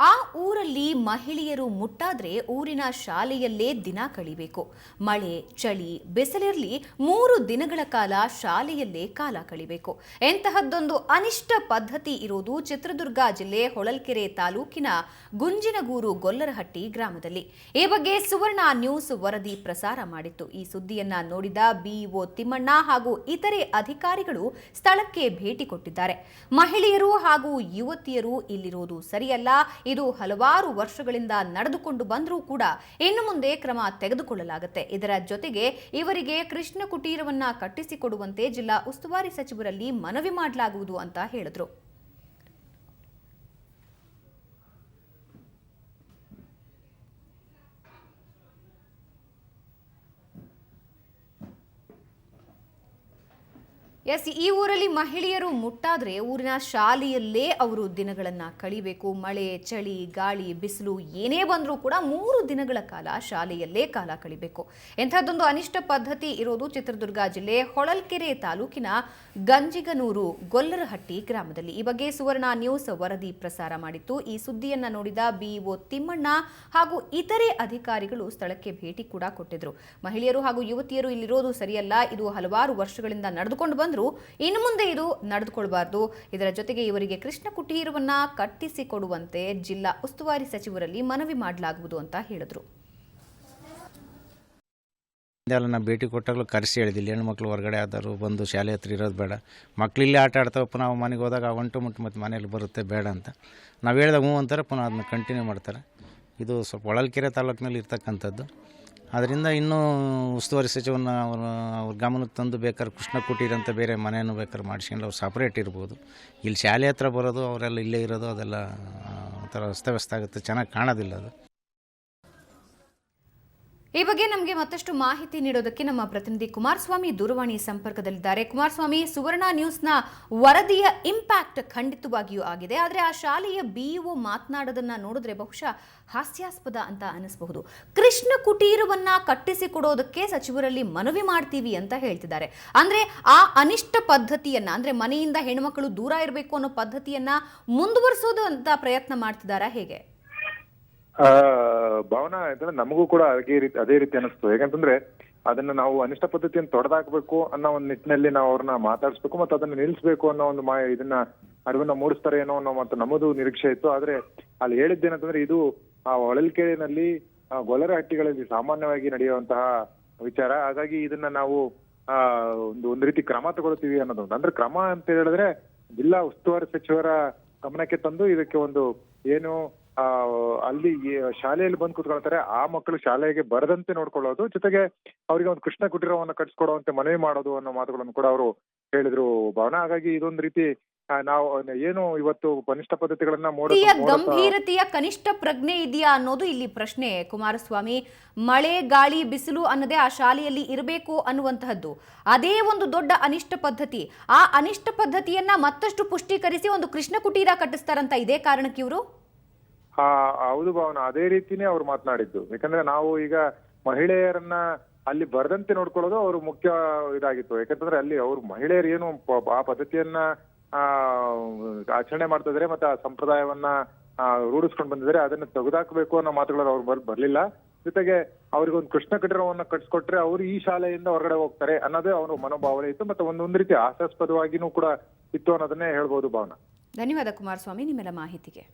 ಆ ಊರಲ್ಲಿ ಮಹಿಳೆಯರು ಮುಟ್ಟಾದ್ರೆ ಊರಿನ ಶಾಲೆಯಲ್ಲೇ ದಿನ ಕಳಿಬೇಕು. ಮಳೆ ಚಳಿ ಬೆಸಲಿರಲಿ 3 ದಿನಗಳ ಕಾಲ ಶಾಲೆಯಲ್ಲೇ ಕಾಲ ಕಳಿಬೇಕು. ಎಂತಹದ್ದೊಂದು ಅನಿಷ್ಟ ಪದ್ಧತಿ ಇರೋದು ಚಿತ್ರದುರ್ಗ ಜಿಲ್ಲೆ ಹೊಳಲ್ಕೆರೆ ತಾಲೂಕಿನ ಗುಂಜಿನಗೂರು ಗೊಲ್ಲರಹಟ್ಟಿ ಗ್ರಾಮದಲ್ಲಿ. ಈ ಬಗ್ಗೆ ಸುವರ್ಣ ನ್ಯೂಸ್ ವರದಿ ಪ್ರಸಾರ ಮಾಡಿತ್ತು. ಈ ಸುದ್ದಿಯನ್ನ ನೋಡಿದ ಬಿಇಒ ತಿಮ್ಮಣ್ಣ ಹಾಗೂ ಇತರೆ ಅಧಿಕಾರಿಗಳು ಸ್ಥಳಕ್ಕೆ ಭೇಟಿ ಕೊಟ್ಟಿದ್ದಾರೆ. ಮಹಿಳೆಯರು ಹಾಗೂ ಯುವತಿಯರು ಇಲ್ಲಿರೋದು ಸರಿಯಲ್ಲ, ಇದು ಹಲವಾರು ವರ್ಷಗಳಿಂದ ನಡೆದುಕೊಂಡು ಬಂದರೂ ಕೂಡ ಇನ್ನು ಮುಂದೆ ಕ್ರಮ ತೆಗೆದುಕೊಳ್ಳಲಾಗುತ್ತೆ. ಇದರ ಜೊತೆಗೆ ಇವರಿಗೆ ಕೃಷ್ಣ ಕುಟೀರವನ್ನ ಕಟ್ಟಿಸಿಕೊಡುವಂತೆ ಜಿಲ್ಲಾ ಉಸ್ತುವಾರಿ ಸಚಿವರಲ್ಲಿ ಮನವಿ ಮಾಡಲಾಗುವುದು ಅಂತ ಹೇಳಿದ್ರು. ಈ ಊರಲ್ಲಿ ಮಹಿಳೆಯರು ಮುಟ್ಟಾದ್ರೆ ಊರಿನ ಶಾಲೆಯಲ್ಲೇ ಅವರು ದಿನಗಳನ್ನ ಕಳಿಬೇಕು. ಮಳೆ ಚಳಿ ಗಾಳಿ ಬಿಸಿಲು ಏನೇ ಬಂದರೂ ಕೂಡ 3 ದಿನಗಳ ಕಾಲ ಶಾಲೆಯಲ್ಲೇ ಕಾಲ ಕಳಿಬೇಕು. ಎಂಥದ್ದೊಂದು ಅನಿಷ್ಟ ಪದ್ಧತಿ ಇರೋದು ಚಿತ್ರದುರ್ಗ ಜಿಲ್ಲೆ ಹೊಳಲ್ಕೆರೆ ತಾಲೂಕಿನ ಗಂಜಿಗನೂರು ಗೊಲ್ಲರಹಟ್ಟಿ ಗ್ರಾಮದಲ್ಲಿ. ಈ ಬಗ್ಗೆ ಸುವರ್ಣ ನ್ಯೂಸ್ ವರದಿ ಪ್ರಸಾರ ಮಾಡಿತ್ತು. ಈ ಸುದ್ದಿಯನ್ನ ನೋಡಿದ ಬಿಇಒ ತಿಮ್ಮಣ್ಣ ಹಾಗೂ ಇತರೆ ಅಧಿಕಾರಿಗಳು ಸ್ಥಳಕ್ಕೆ ಭೇಟಿ ಕೂಡ ಕೊಟ್ಟಿದ್ರು. ಮಹಿಳೆಯರು ಹಾಗೂ ಯುವತಿಯರು ಇಲ್ಲಿರೋದು ಸರಿಯಲ್ಲ, ಇದು ಹಲವಾರು ವರ್ಷಗಳಿಂದ ನಡೆದುಕೊಂಡು ಬಂದ್ರು, ಇನ್ನು ಮುಂದೆ ಇದು ನಡೆದುಕೊಳ್ಳಬಾರದು. ಇದರ ಜೊತೆಗೆ ಇವರಿಗೆ ಕೃಷ್ಣ ಕುಟೀರವನ್ನ ಕಟ್ಟಿಸಿಕೊಡುವಂತೆ ಜಿಲ್ಲಾ ಉಸ್ತುವಾರಿ ಸಚಿವರಲ್ಲಿ ಮನವಿ ಮಾಡಲಾಗುವುದು ಅಂತ ಹೇಳಿದ್ರು. ನಾವು ಭೇಟಿ ಕೊಟ್ಟಾಗಲೂ ಕರೆಸಿ ಹೇಳಿದಿಲ್ಲ, ಹೆಣ್ಮಕ್ಳು ಹೊರಗಡೆ ಆದರೂ ಬಂದು ಶಾಲೆ ಹತ್ರ ಇರೋದು ಬೇಡ, ಮಕ್ಳು ಇಲ್ಲೇ ಆಟ ಆಡ್ತಾವಪ್ಪ, ನಾವು ಮನೆಗೆ ಹೋದಾಗ ಒಂಟು ಮುಟ್ಟು ಮತ್ತು ಮನೇಲಿ ಬರುತ್ತೆ ಬೇಡ ಅಂತ ನಾವು ಹೇಳಿದಾಗ ಹ್ಞೂ ಅಂತಾರೆ, ಪುನಃ ಅದನ್ನ ಕಂಟಿನ್ಯೂ ಮಾಡ್ತಾರೆ. ಇದು ಸ್ವಲ್ಪ ಹೊಳಲ್ಕೆರೆ ತಾಲೂಕಿನಲ್ಲಿ ಇರ್ತಕ್ಕಂಥದ್ದು. ಅದರಿಂದ ಇನ್ನೂ ಉಸ್ತುವಾರಿ ಸಚಿವನ ಅವ್ರ ಗಮನಕ್ಕೆ ತಂದು ಬೇಕಾದ್ರೆ ಕೃಷ್ಣ ಕುಟೀರ ಅಂತ ಬೇರೆ ಮನೆಯನ್ನು ಬೇಕಾದ್ರೆ ಮಾಡಿಸ್ಕೊಂಡು ಅವ್ರು ಸಪ್ರೇಟ್ ಇರ್ಬೋದು. ಇಲ್ಲಿ ಶಾಲೆ ಹತ್ರ ಬರೋದು ಅವರೆಲ್ಲ ಇಲ್ಲೇ ಇರೋದು ಅದೆಲ್ಲ ಒಂಥರ ಅಸ್ತವ್ಯಸ್ತ ಆಗುತ್ತೆ, ಚೆನ್ನಾಗಿ ಕಾಣೋದಿಲ್ಲ ಅದು. ಈ ಬಗ್ಗೆ ನಮಗೆ ಮತ್ತಷ್ಟು ಮಾಹಿತಿ ನೀಡೋದಕ್ಕೆ ನಮ್ಮ ಪ್ರತಿನಿಧಿ ಕುಮಾರಸ್ವಾಮಿ ದೂರವಾಣಿ ಸಂಪರ್ಕದಲ್ಲಿದ್ದಾರೆ. ಕುಮಾರಸ್ವಾಮಿ, ಸುವರ್ಣ ನ್ಯೂಸ್ನ ವರದಿಯ ಇಂಪ್ಯಾಕ್ಟ್ ಖಂಡಿತವಾಗಿಯೂ ಆಗಿದೆ. ಆದರೆ ಆ ಶಾಲೆಯ ಬಿಇಒ ಮಾತನಾಡೋದನ್ನ ನೋಡಿದ್ರೆ ಬಹುಶಃ ಹಾಸ್ಯಾಸ್ಪದ ಅಂತ ಅನಿಸಬಹುದು. ಕೃಷ್ಣ ಕುಟೀರವನ್ನ ಕಟ್ಟಿಸಿಕೊಡೋದಕ್ಕೆ ಸಚಿವರಲ್ಲಿ ಮನವಿ ಮಾಡ್ತೀವಿ ಅಂತ ಹೇಳ್ತಿದ್ದಾರೆ. ಅಂದ್ರೆ ಆ ಅನಿಷ್ಟ ಪದ್ಧತಿಯನ್ನ, ಅಂದ್ರೆ ಮನೆಯಿಂದ ಹೆಣ್ಮಕ್ಳು ದೂರ ಇರಬೇಕು ಅನ್ನೋ ಪದ್ಧತಿಯನ್ನ ಮುಂದುವರಿಸೋದು ಅಂತ ಪ್ರಯತ್ನ ಮಾಡ್ತಿದ್ದಾರಾ, ಹೇಗೆ? ಭಾವನಾ, ನಮಗೂ ಕೂಡ ಅದೇ ರೀತಿ ಅನಿಸ್ತು. ಯಾಕಂತಂದ್ರೆ ಅದನ್ನ ನಾವು ಅನಿಷ್ಟ ಪದ್ಧತಿಯನ್ನು ತೊಡೆದಾಕ್ಬೇಕು ಅನ್ನೋ ಒಂದು ನಿಟ್ಟಿನಲ್ಲಿ ನಾವು ಅವ್ರನ್ನ ಮಾತಾಡಿಸ್ಬೇಕು ಮತ್ತು ಅದನ್ನ ನಿಲ್ಲಿಸಬೇಕು ಅನ್ನೋ ಒಂದು ಇದನ್ನ ಅರಿವನ್ನ ಮೂಡಿಸ್ತಾರೆ ಏನೋ ಅನ್ನೋ ಮತ್ತು ನಮ್ಮದು ನಿರೀಕ್ಷೆ ಇತ್ತು. ಆದ್ರೆ ಅಲ್ಲಿ ಹೇಳಿದ್ದೇನಂತಂದ್ರೆ ಇದು ಆ ಹೊಳಲ್ಕೆರೆನಲ್ಲಿ ಗೊಲ್ಲರಹಟ್ಟಿಗಳಲ್ಲಿ ಸಾಮಾನ್ಯವಾಗಿ ನಡೆಯುವಂತಹ ವಿಚಾರ. ಹಾಗಾಗಿ ಇದನ್ನ ನಾವು ಒಂದು ರೀತಿ ಕ್ರಮ ತಗೊಳ್ತೀವಿ ಅನ್ನೋದು. ಅಂದ್ರೆ ಕ್ರಮ ಅಂತ ಹೇಳಿದ್ರೆ ಜಿಲ್ಲಾ ಉಸ್ತುವಾರಿ ಸಚಿವರ ಗಮನಕ್ಕೆ ತಂದು ಇದಕ್ಕೆ ಒಂದು ಏನು ಅಲ್ಲಿ ಶಾಲೆಯಲ್ಲಿ ಬಂದು ಕೂತ್ಕೊಳ್ತಾರೆ, ಆ ಮಕ್ಕಳು ಶಾಲೆಗೆ ಬರದಂತೆ ನೋಡ್ಕೊಳ್ಳೋದು, ಜೊತೆಗೆ ಅವರಿಗೆ ಒಂದು ಕೃಷ್ಣ ಕುಟೀರವನ್ನು ಕಟ್ಸ್ಕೊಡುವಂತೆ ಮನವಿ ಮಾಡೋದು ಅನ್ನೋ ಮಾತುಗಳನ್ನು ಕೂಡ ಅವರು ಹೇಳಿದ್ರು ಭಾವನಾ. ಹಾಗಾಗಿ ಇದೊಂದು ರೀತಿ ನಾವು ಏನು ಇವತ್ತು ಕನಿಷ್ಠ ಪದ್ಧತಿಗಳನ್ನ ಗಂಭೀರತೆಯ ಕನಿಷ್ಠ ಪ್ರಜ್ಞೆ ಇದೆಯಾ ಅನ್ನೋದು ಇಲ್ಲಿ ಪ್ರಶ್ನೆ ಕುಮಾರಸ್ವಾಮಿ. ಮಳೆ ಗಾಳಿ ಬಿಸಿಲು ಅನ್ನದೇ ಆ ಶಾಲೆಯಲ್ಲಿ ಇರಬೇಕು ಅನ್ನುವಂತಹದ್ದು ಅದೇ ಒಂದು ದೊಡ್ಡ ಅನಿಷ್ಟ ಪದ್ಧತಿ. ಆ ಅನಿಷ್ಟ ಪದ್ಧತಿಯನ್ನ ಮತ್ತಷ್ಟು ಪುಷ್ಟೀಕರಿಸಿ ಒಂದು ಕೃಷ್ಣ ಕುಟೀರ ಕಟ್ಟಿಸ್ತಾರಂತ ಇದೇ ಕಾರಣಕ್ಕೆ ಇವರು. ಹೌದು ಭಾವನಾ, ಅದೇ ರೀತಿನೇ ಅವ್ರು ಮಾತನಾಡಿದ್ದು. ಯಾಕಂದ್ರೆ ನಾವು ಈಗ ಮಹಿಳೆಯರನ್ನ ಅಲ್ಲಿ ಬರದಂತೆ ನೋಡ್ಕೊಳ್ಳೋದು ಅವರು ಮುಖ್ಯ ಇದಾಗಿತ್ತು. ಯಾಕಂತಂದ್ರೆ ಅಲ್ಲಿ ಅವ್ರು ಮಹಿಳೆಯರು ಏನು ಆ ಪದ್ಧತಿಯನ್ನ ಆಚರಣೆ ಮಾಡ್ತಾ ಇದಾರೆ ಮತ್ತೆ ಆ ಸಂಪ್ರದಾಯವನ್ನ ರೂಢಿಸ್ಕೊಂಡು ಬಂದಿದ್ದಾರೆ, ಅದನ್ನ ತೆಗೆದಾಕಬೇಕು ಅನ್ನೋ ಮಾತುಗಳು ಅವ್ರು ಬರ್ಲಿಲ್ಲ. ಜೊತೆಗೆ ಅವ್ರಿಗೊಂದು ಕೃಷ್ಣ ಕುಟೀರವನ್ನ ಕಟ್ಸ್ಕೊಟ್ರೆ ಅವ್ರು ಈ ಶಾಲೆಯಿಂದ ಹೊರಗಡೆ ಹೋಗ್ತಾರೆ ಅನ್ನೋದೇ ಅವ್ರ ಮನೋಭಾವನೆ ಇತ್ತು. ಮತ್ತೆ ಒಂದೊಂದು ರೀತಿ ಹಾಸ್ಯಾಸ್ಪದವಾಗಿನೂ ಕೂಡ ಇತ್ತು ಅನ್ನೋದನ್ನೇ ಹೇಳ್ಬೋದು ಭಾವನಾ. ಧನ್ಯವಾದ ಕುಮಾರಸ್ವಾಮಿ ನಿಮ್ಮೆಲ್ಲ ಮಾಹಿತಿಗೆ.